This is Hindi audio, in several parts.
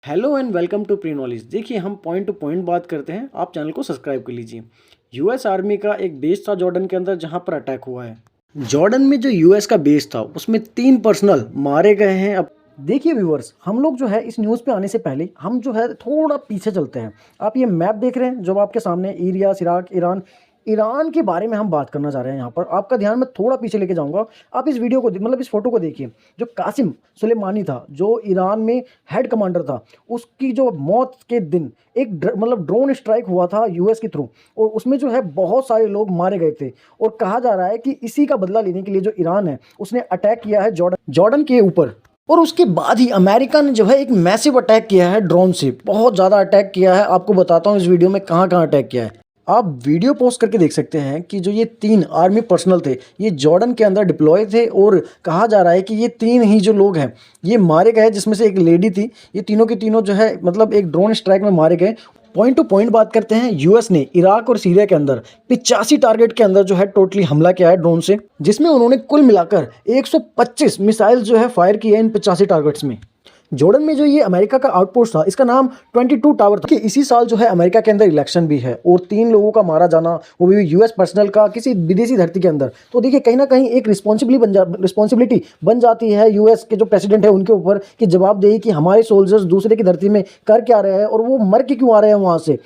Hello and welcome to Pre Knowledge. देखिए, हम पॉइंट टू पॉइंट बात करते हैं। आप चैनल को सब्सक्राइब कर लीजिए। यूएस आर्मी का एक बेस था जॉर्डन के अंदर, जहां पर अटैक हुआ है। जॉर्डन में जो यूएस का बेस था उसमें 3 पर्सनल मारे गए हैं। अब देखिए व्यूअर्स, हम लोग जो है इस न्यूज़ पे आने से पहले हम जो है थोड़ा पीछे चलते हैं। आप ये मैप देख रहे हैं जो आपके सामने, इरिया, इराक, ईरान। ईरान के बारे में हम बात करना चाह रहे हैं। यहाँ पर आपका ध्यान मैं थोड़ा पीछे लेके जाऊंगा। आप इस वीडियो को मतलब इस फोटो को देखिए। जो कासिम सुलेमानी था, जो ईरान में हेड कमांडर था, उसकी जो मौत के दिन एक मतलब ड्रोन स्ट्राइक हुआ था यूएस के थ्रू, और उसमें जो है बहुत सारे लोग मारे गए थे। और कहा जा रहा है कि इसी का बदला लेने के लिए जो ईरान है उसने अटैक किया है जॉर्डन के ऊपर। और उसके बाद ही अमेरिका ने जो है एक मैसिव अटैक किया है ड्रोन से। बहुत ज़्यादा अटैक किया है। आपको बताता हूँ इस वीडियो में कहाँ कहाँ अटैक किया है। आप वीडियो पोस्ट करके देख सकते हैं कि जो ये 3 आर्मी पर्सनल थे, ये जॉर्डन के अंदर डिप्लॉय थे। और कहा जा रहा है कि ये 3 ही जो लोग हैं ये मारे गए, जिसमें से एक लेडी थी। ये तीनों के तीनों जो है मतलब एक ड्रोन स्ट्राइक में मारे गए। पॉइंट टू पॉइंट बात करते हैं। यूएस ने इराक और सीरिया के अंदर 85 टारगेट के अंदर जो है टोटली हमला किया है ड्रोन से, जिसमें उन्होंने कुल मिलाकर 125 मिसाइल जो है फायर किए हैं इन 85 टारगेट्स में। जॉर्डन में जो ये अमेरिका का आउटपोस्ट था, इसका नाम 22 टावर था। कि इसी साल जो है अमेरिका के अंदर इलेक्शन भी है, और 3 लोगों का मारा जाना, वो भी यूएस पर्सनल का, किसी विदेशी धरती के अंदर। तो देखिए, कहीं ना कहीं एक रिस्पॉन्सिबिलिटी बन जाती है यूएस के जो प्रेसिडेंट है उनके ऊपर, कि जवाबदेही कि हमारे सोल्जर्स दूसरे की धरती में कर क्या रहे हैं और वो मर के क्यों आ रहे हैं वहाँ से।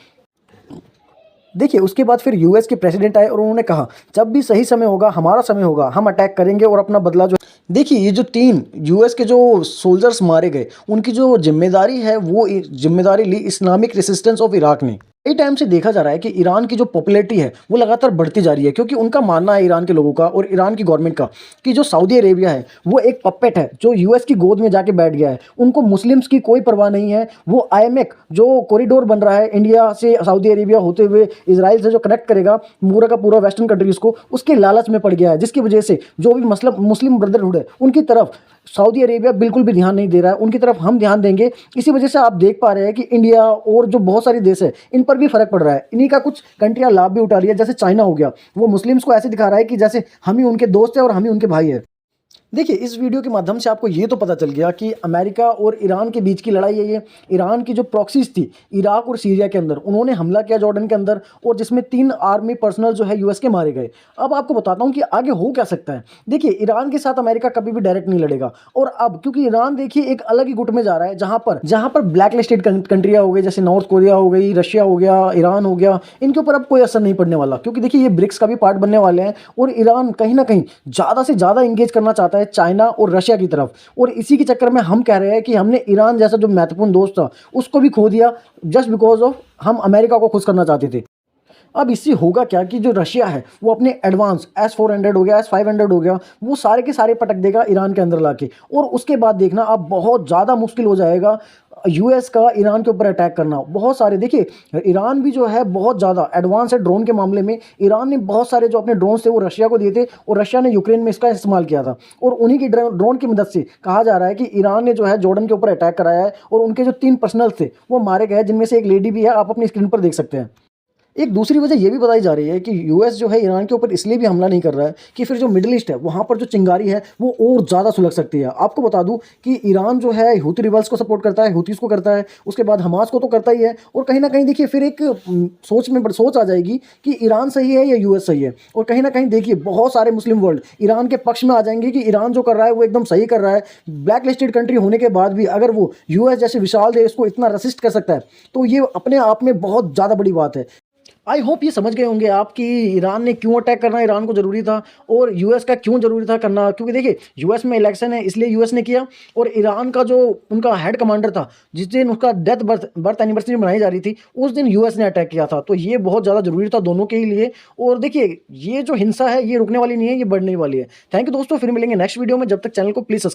देखिए, उसके बाद फिर यूएस के प्रेसिडेंट आए और उन्होंने कहा, जब भी सही समय होगा, हमारा समय होगा, हम अटैक करेंगे और अपना बदला जो। देखिए, ये जो 3 यूएस के जो सोल्जर्स मारे गए, उनकी जो जिम्मेदारी है वो जिम्मेदारी ली इस्लामिक रेसिस्टेंस ऑफ इराक ने। कई टाइम से देखा जा रहा है कि ईरान की जो पॉपुलैरिटी है वो लगातार बढ़ती जा रही है, क्योंकि उनका मानना है, ईरान के लोगों का और ईरान की गवर्नमेंट का, कि जो सऊदी अरेबिया है वो एक पपेट है जो यूएस की गोद में जाके बैठ गया है। उनको मुस्लिम्स की कोई परवाह नहीं है। वो आईएमएक जो कॉरिडोर बन रहा है इंडिया से सऊदी अरेबिया होते हुए इजराइल से, जो कनेक्ट करेगा पूरा का पूरा वेस्टर्न कंट्रीज को, उसके लालच में पड़ गया है। जिसकी वजह से जो भी मतलब मुस्लिम ब्रदरहुड है उनकी तरफ सऊदी अरेबिया बिल्कुल भी ध्यान नहीं दे रहा है। उनकी तरफ हम ध्यान देंगे। इसी वजह से आप देख पा रहे हैं कि इंडिया और जो बहुत सारे देश है इन पर भी फर्क पड़ रहा है। इन्हीं का कुछ कंट्रियां लाभ भी उठा रही है। जैसे चाइना हो गया, वो मुस्लिम्स को ऐसे दिखा रहा है कि जैसे हम ही उनके दोस्त हैं और हम ही उनके भाई हैं। देखिए, इस वीडियो के माध्यम से आपको ये तो पता चल गया कि अमेरिका और ईरान के बीच की लड़ाई है ये। ईरान की जो प्रॉक्सीज थी इराक और सीरिया के अंदर, उन्होंने हमला किया जॉर्डन के अंदर, और जिसमें 3 आर्मी पर्सनल जो है यूएस के मारे गए। अब आपको बताता हूँ कि आगे हो क्या सकता है। देखिए, ईरान के साथ अमेरिका कभी भी डायरेक्ट नहीं लड़ेगा। और अब क्योंकि ईरान देखिए एक अलग ही गुट में जा रहा है, जहां पर ब्लैक लिस्टेड कंट्रियां हो गई, जैसे नॉर्थ कोरिया हो गई, रशिया हो गया, ईरान हो गया, इनके ऊपर अब कोई असर नहीं पड़ने वाला, क्योंकि देखिए ये ब्रिक्स का भी पार्ट बनने वाले हैं। और ईरान कहीं ना कहीं ज़्यादा से ज़्यादा इंगेज करना चाहता है चाइना और रशिया की तरफ। और इसी के चक्कर में हम कह रहे हैं कि हमने ईरान जैसा जो महत्वपूर्ण दोस्त था उसको भी खो दिया, जस्ट बिकॉज ऑफ हम अमेरिका को खुश करना चाहते थे। अब इससे होगा क्या कि जो रशिया है वो अपने एडवांस S-400 हो गया, S-500 हो गया, वो सारे के सारे पटक देगा ईरान के अंदर लाके। और उसके बाद देखना, अब बहुत ज़्यादा मुश्किल हो जाएगा यूएस का ईरान के ऊपर अटैक करना। बहुत सारे देखिए, ईरान भी जो है बहुत ज़्यादा एडवांस है ड्रोन के मामले में। ईरान ने बहुत सारे जो अपने ड्रोन थे वो रशिया को दिए थे, और रशिया ने यूक्रेन में इसका इस्तेमाल किया था। और उन्हीं की ड्रोन की मदद से कहा जा रहा है कि ईरान ने जो है जॉर्डन के ऊपर अटैक कराया है, और उनके जो 3 पर्सनल थे वो मारे गए, जिनमें से एक लेडी भी है। आप अपनी स्क्रीन पर देख सकते हैं। एक दूसरी वजह यह भी बताई जा रही है कि यूएस जो है ईरान के ऊपर इसलिए भी हमला नहीं कर रहा है कि फिर जो मिडिल ईस्ट है वहाँ पर जो चिंगारी है वो और ज़्यादा सुलग सकती है। आपको बता दूं कि ईरान जो है हूती रिबल्स को सपोर्ट करता है, हूतीस को करता है, उसके बाद हमास को तो करता ही है। और कहीं ना कहीं देखिए फिर एक सोच आ जाएगी कि ईरान सही है या यूएस सही है। और कहीं ना कहीं देखिए बहुत सारे मुस्लिम वर्ल्ड ईरान के पक्ष में आ जाएंगे कि ईरान जो कर रहा है वो एकदम सही कर रहा है। ब्लैक लिस्टेड कंट्री होने के बाद भी अगर वो यूएस जैसे विशाल देश को इतना रसिस्ट कर सकता है, तो ये अपने आप में बहुत ज़्यादा बड़ी बात है। आई होप ये समझ गए होंगे आप कि ईरान ने क्यों अटैक करना ईरान को ज़रूरी था, और यूएस का क्यों ज़रूरी था करना। क्योंकि देखिए यूएस में इलेक्शन है इसलिए यूएस ने किया, और ईरान का जो उनका हेड कमांडर था, जिस दिन उसका बर्थ एनिवर्सरी मनाई जा रही थी, उस दिन यूएस ने अटैक किया था। तो ये बहुत ज़्यादा ज़रूरी था दोनों के ही लिए। और देखिए ये जो हिंसा है ये रुकने वाली नहीं है, ये बढ़ने वाली है। थैंक यू दोस्तों, फिर मिलेंगे नेक्स्ट वीडियो में। जब तक चैनल को प्लीज़